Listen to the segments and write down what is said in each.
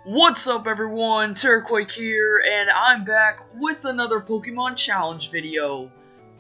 What's up everyone, Terraquake here, and I'm back with another Pokemon Challenge video.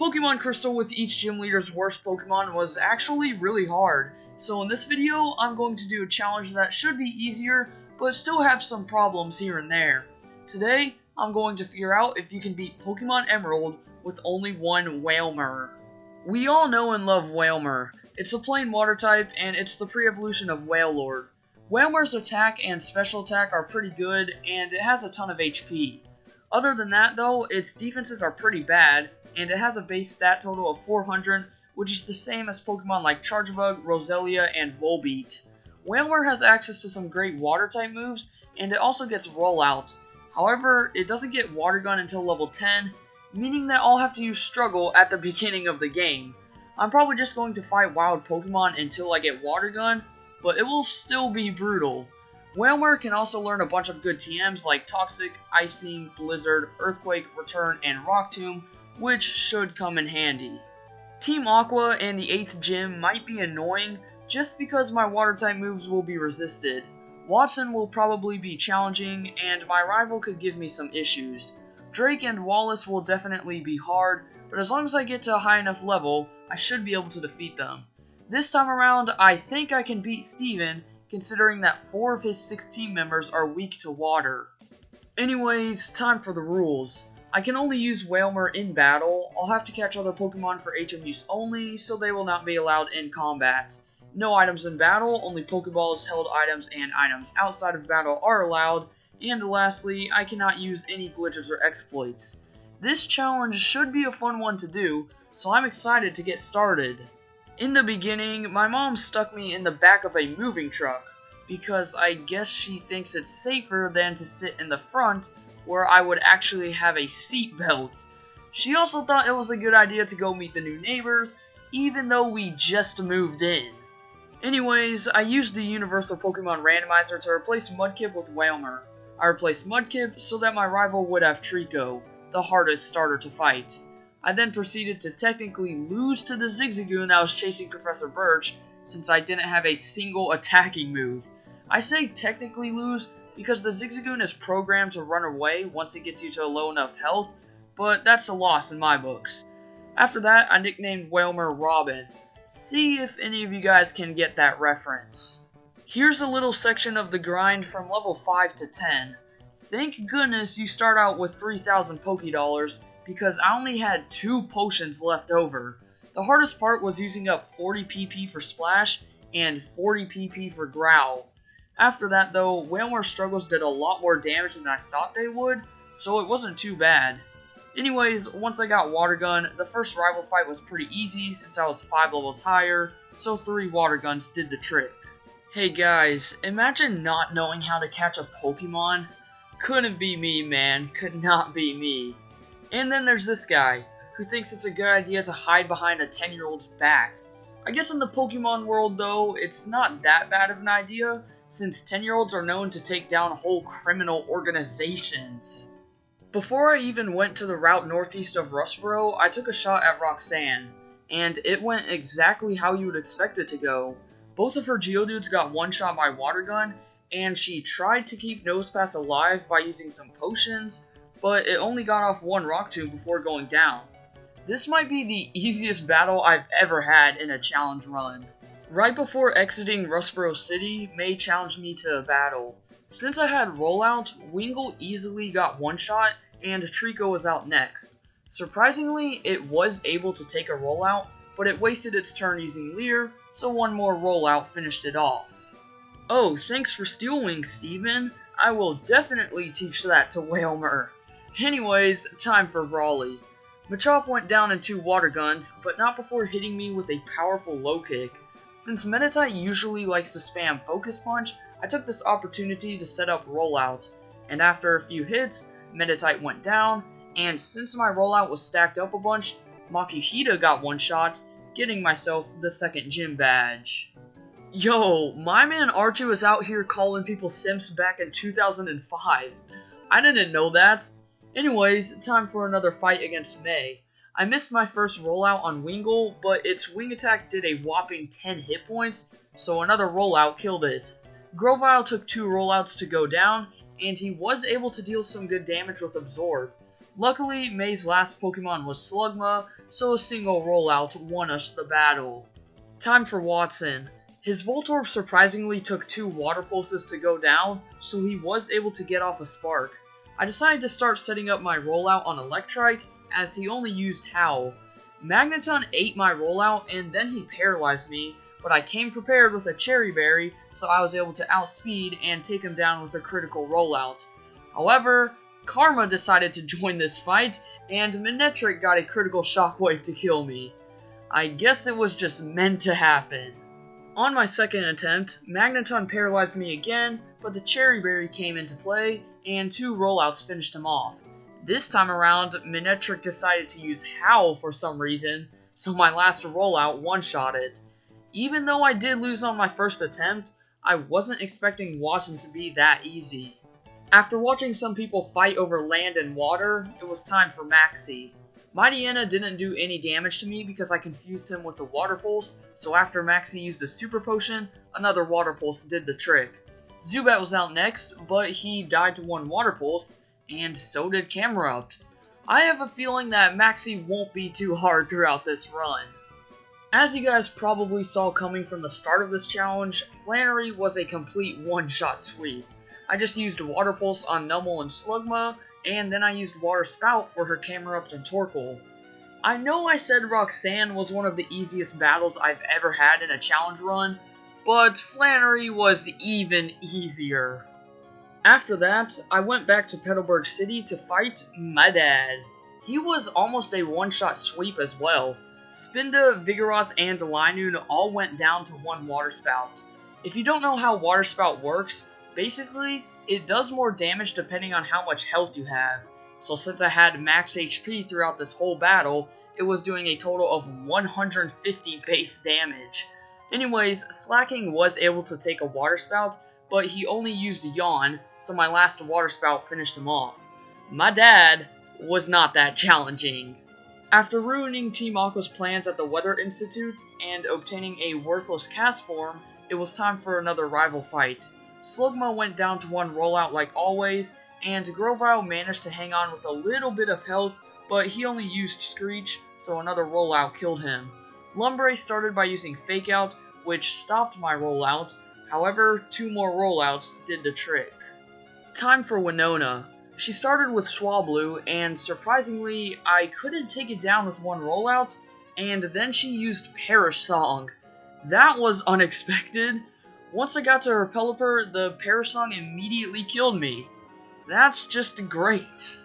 Pokemon Crystal with each gym leader's worst Pokemon was actually really hard, so in this video I'm going to do a challenge that should be easier, but still have some problems here and there. Today, I'm going to figure out if you can beat Pokemon Emerald with only one Wailmer. We all know and love Wailmer. It's a plain water type, and it's the pre-evolution of Wailord. Wailmer's attack and special attack are pretty good, and it has a ton of HP. Other than that though, its defenses are pretty bad, and it has a base stat total of 400, which is the same as Pokemon like Charjabug, Roselia, and Volbeat. Wailmer has access to some great water type moves, and it also gets Rollout. However, it doesn't get Water Gun until level 10, meaning that I'll have to use Struggle at the beginning of the game. I'm probably just going to fight wild Pokemon until I get Water Gun, but it will still be brutal. Wailmer can also learn a bunch of good TMs like Toxic, Ice Beam, Blizzard, Earthquake, Return, and Rock Tomb, which should come in handy. Team Aqua and the 8th gym might be annoying just because my water type moves will be resisted. Watson will probably be challenging, and my rival could give me some issues. Drake and Wallace will definitely be hard, but as long as I get to a high enough level, I should be able to defeat them. This time around, I think I can beat Steven, considering that 4 of his 6 team members are weak to water. Anyways, time for the rules. I can only use Wailmer in battle. I'll have to catch other Pokemon for HM use only, so they will not be allowed in combat. No items in battle, only Pokeballs, held items, and items outside of battle are allowed. And lastly, I cannot use any glitches or exploits. This challenge should be a fun one to do, so I'm excited to get started. In the beginning, my mom stuck me in the back of a moving truck, because I guess she thinks it's safer than to sit in the front, where I would actually have a seat belt. She also thought it was a good idea to go meet the new neighbors, even though we just moved in. Anyways, I used the Universal Pokemon Randomizer to replace Mudkip with Wailmer. I replaced Mudkip so that my rival would have Trico, the hardest starter to fight. I then proceeded to technically lose to the Zigzagoon that was chasing Professor Birch, since I didn't have a single attacking move. I say technically lose because the Zigzagoon is programmed to run away once it gets you to a low enough health, but that's a loss in my books. After that, I nicknamed Wailmer Robin. See if any of you guys can get that reference. Here's a little section of the grind from level 5 to 10. Thank goodness you start out with 3,000 Pokédollars, because I only had 2 potions left over. The hardest part was using up 40 PP for Splash and 40 PP for Growl. After that though, Wailmer struggles did a lot more damage than I thought they would, so it wasn't too bad. Anyways, once I got Water Gun, the first rival fight was pretty easy since I was 5 levels higher, so 3 Water Guns did the trick. Hey guys, imagine not knowing how to catch a Pokemon. Couldn't be me, man, could not be me. And then there's this guy, who thinks it's a good idea to hide behind a 10-year-old's back. I guess in the Pokemon world though, it's not that bad of an idea, since 10-year-olds are known to take down whole criminal organizations. Before I even went to the route northeast of Rustboro, I took a shot at Roxanne, and it went exactly how you would expect it to go. Both of her Geodudes got one-shot by Water Gun, and she tried to keep Nosepass alive by using some potions, but it only got off 1 Rock Tomb before going down. This might be the easiest battle I've ever had in a challenge run. Right before exiting Rustboro City, May challenged me to a battle. Since I had Rollout, Wingull easily got one shot, and Trico was out next. Surprisingly, it was able to take a Rollout, but it wasted its turn using Leer, so 1 more Rollout finished it off. Oh, thanks for Steel Wing, Steven. I will definitely teach that to Wailmer. Anyways, time for Raleigh. Machop went down in 2 Water Guns, but not before hitting me with a powerful low kick. Since Meditite usually likes to spam Focus Punch, I took this opportunity to set up Rollout. And after a few hits, Meditite went down, and since my Rollout was stacked up a bunch, Makuhita got one shot, getting myself the 2nd gym badge. Yo, my man Archie was out here calling people simps back in 2005. I didn't know that. Anyways, time for another fight against May. I missed my first rollout on Wingull, but its wing attack did a whopping 10 hit points, so another rollout killed it. Grovyle took 2 rollouts to go down, and he was able to deal some good damage with Absorb. Luckily, May's last Pokemon was Slugma, so a single rollout won us the battle. Time for Watson. His Voltorb surprisingly took 2 Water Pulses to go down, so he was able to get off a Spark. I decided to start setting up my rollout on Electrike, as he only used Howl. Magneton ate my rollout, and then he paralyzed me, but I came prepared with a Cherry Berry, so I was able to outspeed and take him down with a critical rollout. However, Karma decided to join this fight, and Manectric got a critical Shockwave to kill me. I guess it was just meant to happen. On my second attempt, Magneton paralyzed me again, but the Cherry Berry came into play, and 2 rollouts finished him off. This time around, Manectric decided to use Howl for some reason, so my last rollout one-shot it. Even though I did lose on my first attempt, I wasn't expecting Watson to be that easy. After watching some people fight over land and water, it was time for Maxie. Mightyena didn't do any damage to me because I confused him with a Water Pulse, so after Maxie used a Super Potion, another Water Pulse did the trick. Zubat was out next, but he died to 1 Water Pulse, and so did Camerupt. I have a feeling that Maxie won't be too hard throughout this run. As you guys probably saw coming from the start of this challenge, Flannery was a complete one-shot sweep. I just used Water Pulse on Numel and Slugma, and then I used Water Spout for her Camerupt and Torkoal. I know I said Roxanne was one of the easiest battles I've ever had in a challenge run, but Flannery was even easier. After that, I went back to Petalburg City to fight my dad. He was almost a one-shot sweep as well. Spinda, Vigoroth, and Linoon all went down to 1 Water Spout. If you don't know how Water Spout works, basically, it does more damage depending on how much health you have. So since I had max HP throughout this whole battle, it was doing a total of 150 base damage. Anyways, Slacking was able to take a Water Spout, but he only used Yawn, so my last Water Spout finished him off. My dad was not that challenging. After ruining Team Aqua's plans at the Weather Institute and obtaining a worthless cast form, it was time for another rival fight. Slugma went down to 1 rollout like always, and Grovyle managed to hang on with a little bit of health, but he only used Screech, so another rollout killed him. Lumbre started by using Fake Out, which stopped my rollout. However, 2 more rollouts did the trick. Time for Winona. She started with Swablu, and surprisingly, I couldn't take it down with 1 rollout, and then she used Perish Song. That was unexpected. Once I got to her Pelipper, the Perish Song immediately killed me. That's just great.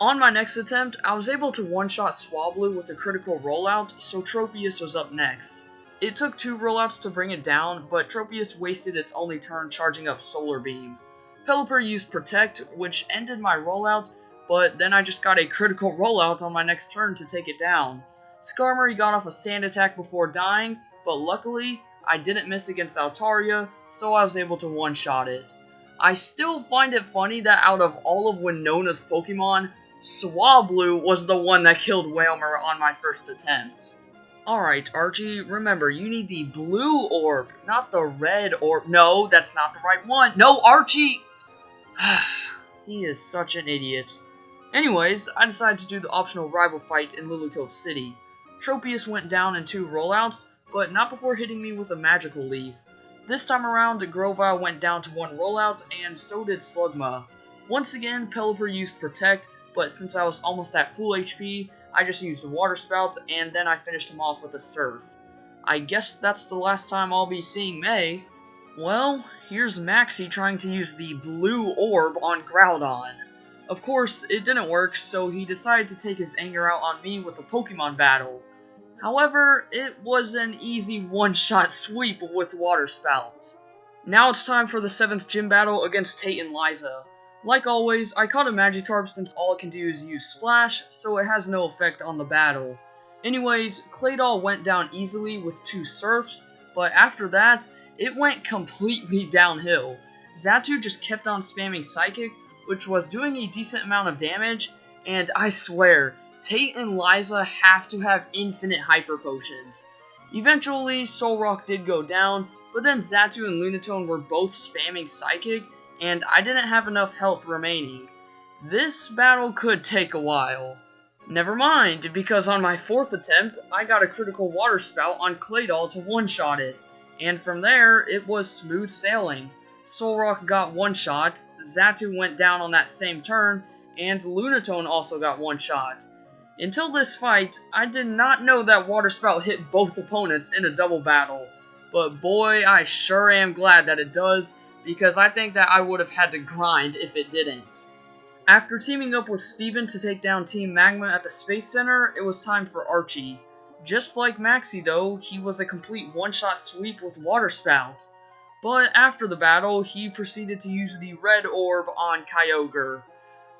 On my next attempt, I was able to one-shot Swablu with a critical rollout, so Tropius was up next. It took 2 rollouts to bring it down, but Tropius wasted its only turn charging up Solar Beam. Pelipper used Protect, which ended my rollout, but then I just got a critical rollout on my next turn to take it down. Skarmory got off a Sand Attack before dying, but luckily, I didn't miss against Altaria, so I was able to one-shot it. I still find it funny that out of all of Winona's Pokemon, Swablu was the one that killed Wailmer on my first attempt. Alright, Archie, remember, you need the blue orb, not the red orb. No, that's not the right one. No, Archie! He is such an idiot. Anyways, I decided to do the optional rival fight in Lilycove City. Tropius went down in 2 rollouts, but not before hitting me with a Magical Leaf. This time around, Grovyle went down to 1 rollout, and so did Slugma. Once again, Pelipper used Protect, but since I was almost at full HP, I just used Water Spout, and then I finished him off with a Surf. I guess that's the last time I'll be seeing May. Well, here's Maxie trying to use the blue orb on Groudon. Of course, it didn't work, so he decided to take his anger out on me with a Pokemon battle. However, it was an easy one-shot sweep with Water Spout. Now it's time for the 7th gym battle against Tate and Liza. Like always, I caught a Magikarp since all it can do is use Splash, so it has no effect on the battle. Anyways, Claydol went down easily with 2 Surfs, but after that, it went completely downhill. Xatu just kept on spamming Psychic, which was doing a decent amount of damage, and I swear, Tate and Liza have to have infinite Hyper Potions. Eventually, Solrock did go down, but then Xatu and Lunatone were both spamming Psychic, and I didn't have enough health remaining. This battle could take a while. Never mind, because on my 4th attempt, I got a critical Water Spout on Claydol to one-shot it, and from there, it was smooth sailing. Solrock got one-shot, Xatu went down on that same turn, and Lunatone also got one-shot. Until this fight, I did not know that Water Spout hit both opponents in a double battle, but boy, I sure am glad that it does, because I think that I would have had to grind if it didn't. After teaming up with Steven to take down Team Magma at the Space Center, it was time for Archie. Just like Maxie though, he was a complete one-shot sweep with Water Spout. But after the battle, he proceeded to use the Red Orb on Kyogre.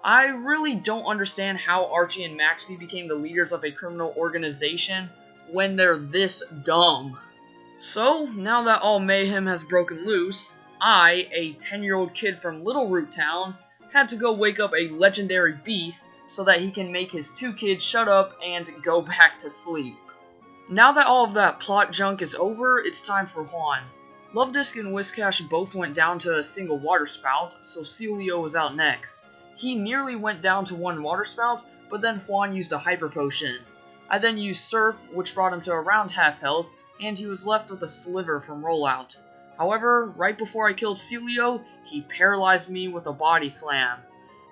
I really don't understand how Archie and Maxie became the leaders of a criminal organization when they're this dumb. So, now that all mayhem has broken loose, I, a 10-year-old kid from Little Root Town, had to go wake up a legendary beast so that he can make his 2 kids shut up and go back to sleep. Now that all of that plot junk is over, it's time for Juan. Luvdisc and Whiscash both went down to a single Water Spout, so Celio was out next. He nearly went down to 1 Water Spout, but then Juan used a Hyper Potion. I then used Surf, which brought him to around half health, and he was left with a Sliver from Rollout. However, right before I killed Celio, he paralyzed me with a Body Slam.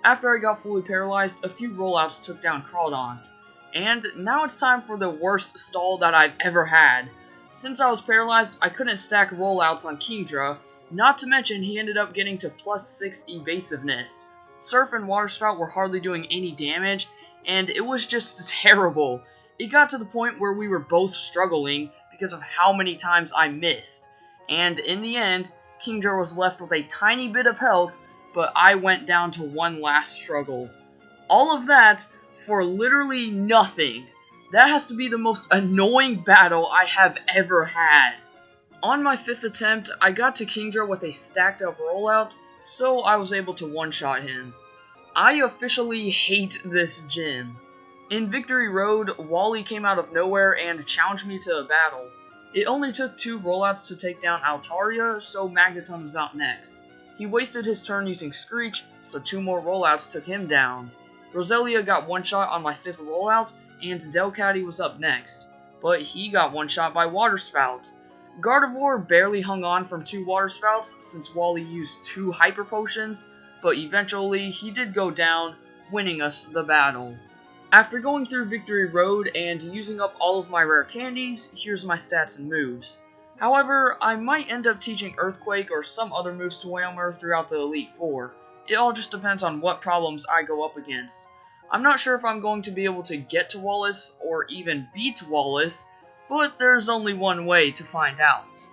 After I got fully paralyzed, a few rollouts took down Crawdaunt. And now it's time for the worst stall that I've ever had. Since I was paralyzed, I couldn't stack rollouts on Kingdra, not to mention he ended up getting to +6 evasiveness. Surf and Water Spout were hardly doing any damage, and it was just terrible. It got to the point where we were both struggling because of how many times I missed. And in the end, Kingdra was left with a tiny bit of health, but I went down to one last struggle. All of that for literally nothing. That has to be the most annoying battle I have ever had. On my 5th attempt, I got to Kingdra with a stacked up rollout, so I was able to one-shot him. I officially hate this gym. In Victory Road, Wally came out of nowhere and challenged me to a battle. It only took 2 rollouts to take down Altaria, so Magneton was out next. He wasted his turn using Screech, so 2 more rollouts took him down. Roselia got one shot on my 5th rollout, and Delcatty was up next, but he got one shot by Water Spout. Gardevoir barely hung on from 2 Water Spouts since Wally used 2 Hyper Potions, but eventually he did go down, winning us the battle. After going through Victory Road and using up all of my rare candies, here's my stats and moves. However, I might end up teaching Earthquake or some other moves to Wailmer throughout the Elite Four. It all just depends on what problems I go up against. I'm not sure if I'm going to be able to get to Wallace or even beat Wallace, but there's only one way to find out.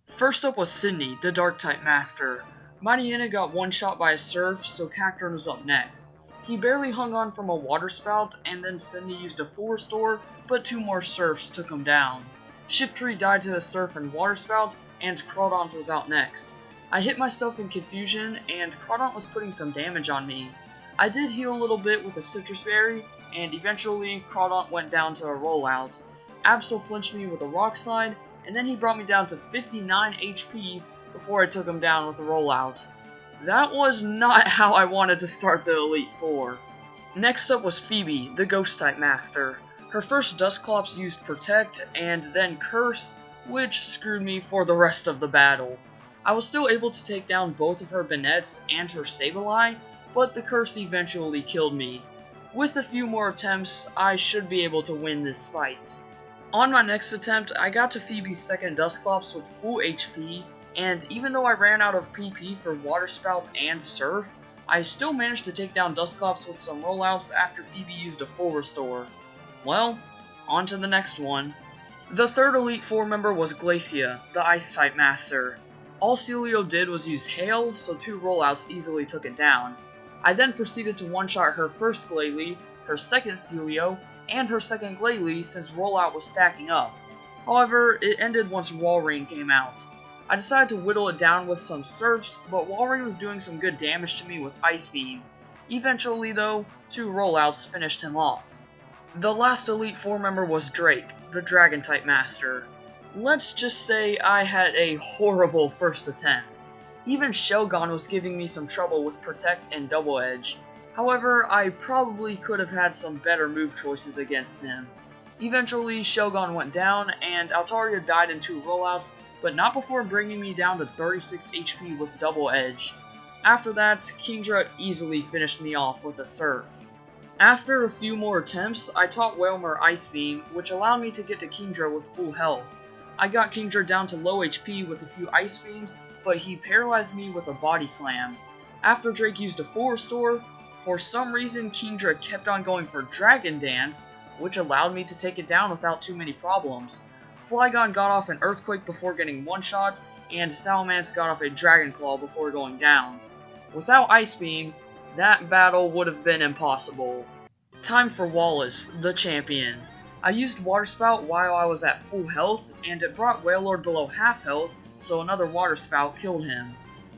First up was Sydney, the Dark-type Master. Mariana got one shot by a Surf, so Cacturne was up next. He barely hung on from a Water Spout, and then Sydney used a Full Restore, but 2 more Surfs took him down. Shiftry died to a Surf and Water Spout, and Crawdaunt was out next. I hit myself in confusion, and Crawdaunt was putting some damage on me. I did heal a little bit with a Citrus Berry, and eventually Crawdaunt went down to a Rollout. Absol flinched me with a Rock Slide, and then he brought me down to 59 HP before I took him down with a Rollout. That was not how I wanted to start the Elite Four. Next up was Phoebe, the Ghost-type Master. Her first Dusclops used Protect, and then Curse, which screwed me for the rest of the battle. I was still able to take down both of her Bannettes and her Sableye, but the Curse eventually killed me. With a few more attempts, I should be able to win this fight. On my next attempt, I got to Phoebe's second Dusclops with full HP, and even though I ran out of PP for Water Spout and Surf, I still managed to take down Dusclops with some rollouts after Phoebe used a Full Restore. Well, on to the next one. The third Elite Four member was Glacia, the Ice-type Master. All Celio did was use Hail, so 2 rollouts easily took it down. I then proceeded to one-shot her first Glalie, her second Celio, and her second Glalie since rollout was stacking up. However, it ended once Walrein came out. I decided to whittle it down with some Surfs, but Walrein was doing some good damage to me with Ice Beam. Eventually though, 2 rollouts finished him off. The last Elite Four member was Drake, the Dragon-type Master. Let's just say I had a horrible first attempt. Even Shogun was giving me some trouble with Protect and Double Edge. However, I probably could have had some better move choices against him. Eventually, Shogun went down, and Altaria died in 2 rollouts, but not before bringing me down to 36 HP with Double Edge. After that, Kingdra easily finished me off with a Surf. After a few more attempts, I taught Wailmer Ice Beam, which allowed me to get to Kingdra with full health. I got Kingdra down to low HP with a few Ice Beams, but he paralyzed me with a Body Slam. After Drake used a full restore, for some reason Kingdra kept on going for Dragon Dance, which allowed me to take it down without too many problems. Flygon got off an Earthquake before getting one-shot, and Salamence got off a Dragon Claw before going down. Without Ice Beam, that battle would have been impossible. Time for Wallace, the champion. I used Water Spout while I was at full health, and it brought Wailord below half health, so another Water Spout killed him.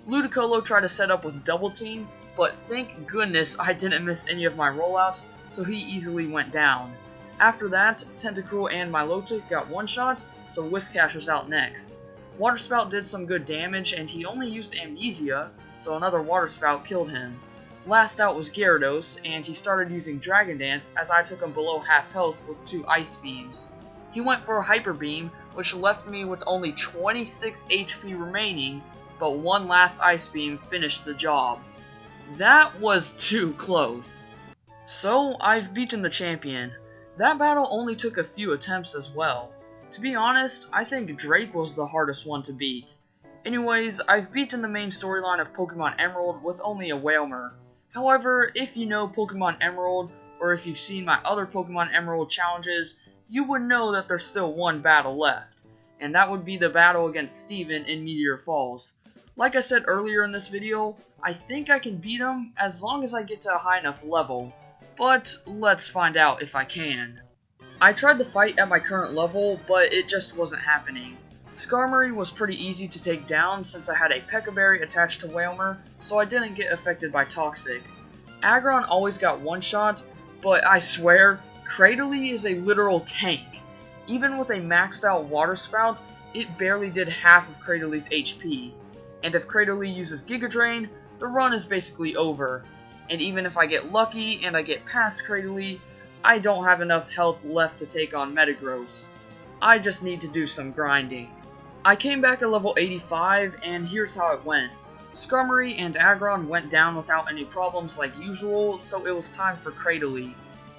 Ludicolo tried to set up with Double Team, but thank goodness I didn't miss any of my rollouts, so he easily went down. After that, Tentacruel and Milotic got one-shot, so Whiscash was out next. Water Spout did some good damage, and he only used Amnesia, so another Water Spout killed him. Last out was Gyarados, and he started using Dragon Dance as I took him below half health with 2 Ice Beams. He went for a Hyper Beam, which left me with only 26 HP remaining, but one last Ice Beam finished the job. That was too close. So, I've beaten the champion. That battle only took a few attempts as well. To be honest, I think Drake was the hardest one to beat. Anyways, I've beaten the main storyline of Pokemon Emerald with only a Wailmer. However, if you know Pokemon Emerald, or if you've seen my other Pokemon Emerald challenges, you would know that there's still one battle left, and that would be the battle against Steven in Meteor Falls. Like I said earlier in this video, I think I can beat him as long as I get to a high enough level, but let's find out if I can. I tried the fight at my current level, but it just wasn't happening. Skarmory was pretty easy to take down since I had a P.E.K.K.A Berry attached to Wailmer, so I didn't get affected by Toxic. Aggron always got one shot, but I swear, Cradily is a literal tank. Even with a maxed out Water Spout, it barely did half of Crady's HP. And if Cradily uses Giga Drain, the run is basically over. And even if I get lucky and I get past Cradily, I don't have enough health left to take on Metagross. I just need to do some grinding. I came back at level 85, and here's how it went. Skarmory and Aggron went down without any problems like usual, so it was time for Cradily.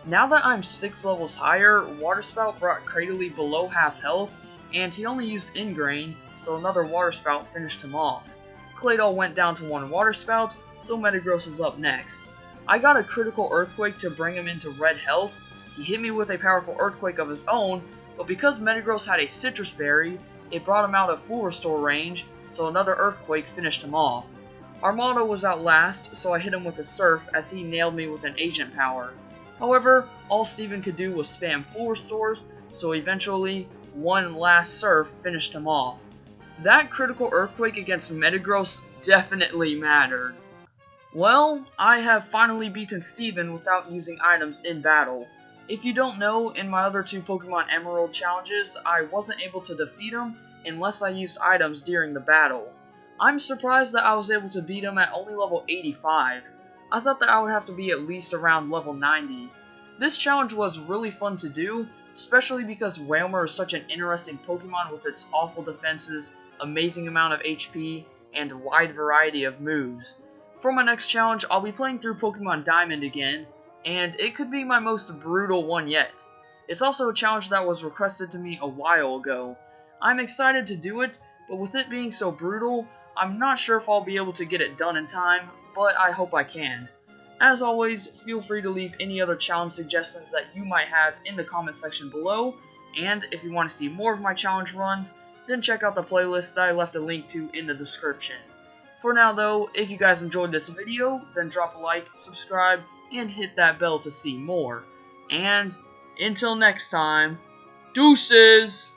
Now that I'm 6 levels higher, Water Spout brought Cradily below half health, and he only used Ingrain, so another Water Spout finished him off. Claydol went down to 1 Water Spout, so Metagross was up next. I got a critical Earthquake to bring him into red health. He hit me with a powerful Earthquake of his own, but because Metagross had a Citrus Berry, it brought him out of full restore range, so another Earthquake finished him off. Armada was out last, so I hit him with a Surf as he nailed me with an Agent Power. However, all Steven could do was spam full restores, so eventually, one last Surf finished him off. That critical Earthquake against Metagross definitely mattered. Well, I have finally beaten Steven without using items in battle. If you don't know, in my other 2 Pokemon Emerald challenges, I wasn't able to defeat him unless I used items during the battle. I'm surprised that I was able to beat him at only level 85. I thought that I would have to be at least around level 90. This challenge was really fun to do, especially because Wailmer is such an interesting Pokemon with its awful defenses, amazing amount of HP, and wide variety of moves. For my next challenge, I'll be playing through Pokemon Diamond again, and it could be my most brutal one yet. It's also a challenge that was requested to me a while ago. I'm excited to do it, but with it being so brutal, I'm not sure if I'll be able to get it done in time, but I hope I can. As always, feel free to leave any other challenge suggestions that you might have in the comment section below, and if you want to see more of my challenge runs, then check out the playlist that I left a link to in the description. For now though, if you guys enjoyed this video, then drop a like, subscribe, and hit that bell to see more. And until next time, deuces!